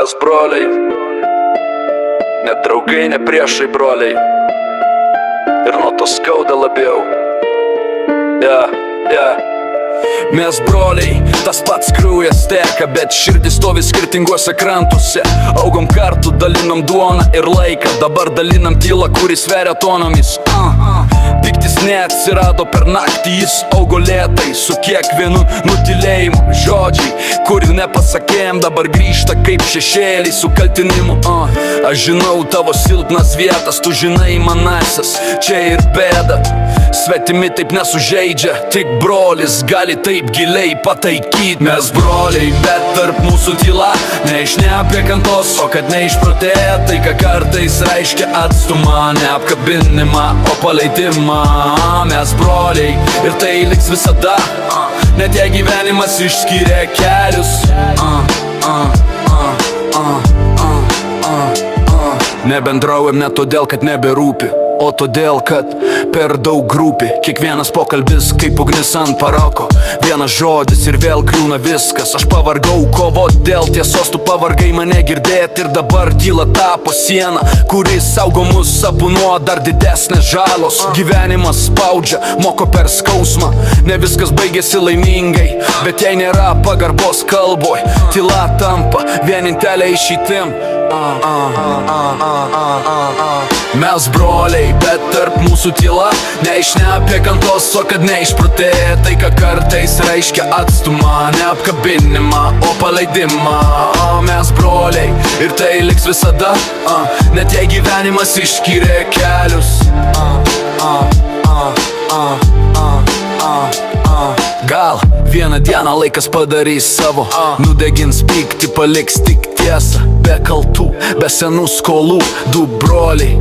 Mes broliai, ne draugai, ne priešai broliai. Ir nuo to skauda labiau. Mes broliai, tas pats kraujas teka, bet širdis stovi skirtinguose krantuose. Augom kartu, dalinam duoną ir laiką, dabar dalinam tylą, kuris sveria tonomis. Piktis neatsirado per naktį, jis augo lėtai, su kiekvienu nutylėjimu. Žodžiai, kurių nepasakėjom, dabar grįžta kaip šešėliai su kaltinimu. Aš žinau tavo silpnas vietas, tu žinai manasias, čia ir bėda. Svetimi taip nesužeidžia, tik brolis gali taip giliai pataikyt. Mes broliai, bet tarp mūsų tyla, neišneapiekantos, o kad neišprotėja tai, ką kartais reiškia atstumą, neapkabinimą, o paleidimą. Mes broliai, ir tai liks visada, net jei gyvenimas išskyrė kelius. Nebendraujam ne todėl, kad neberūpi, o todėl, kad per daug grupi. Kiekvienas pokalbis kaip ugnis ant parako, vienas žodis ir vėl griūna viskas. Aš pavargau kovot dėl tiesos, tu pavargai mane girdėti, ir dabar tyla tapo siena, kuris saugo mus nuo dar didesnės žalos. Gyvenimas spaudžia, moko per skausmą, ne viskas baigėsi laimingai, bet jei nėra pagarbos kalboj, tyla tampa vienintelė išeitim. Mes broliai, bet tarp mūsų tyla, neišneapiekantos, o kad neišprotėja tai, ką kartais reiškia atstumą, neapkabinimą, o paleidimą. Mes broliai, ir tai liks visada, net jei gyvenimas išskyrė kelius. Gal vieną dieną laikas padarys savo, nudegins pyktį, paliks tik tiesą. Be kaltų, be senų skolų, du broliai,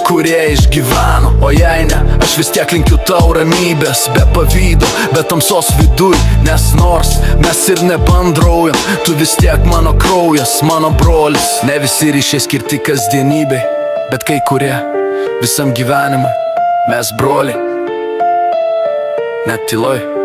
kurie išgyveno. O jei ne, aš vis tiek linkiu tau ramybės, be pavydo, be tamsos viduj. Nes nors mes ir nebandraujam, tu vis tiek mano kraujas, mano brolis. Ne visi ryšiai skirti kasdienybei, bet kai kurie visam gyvenimui. Mes broliai, net tyloj.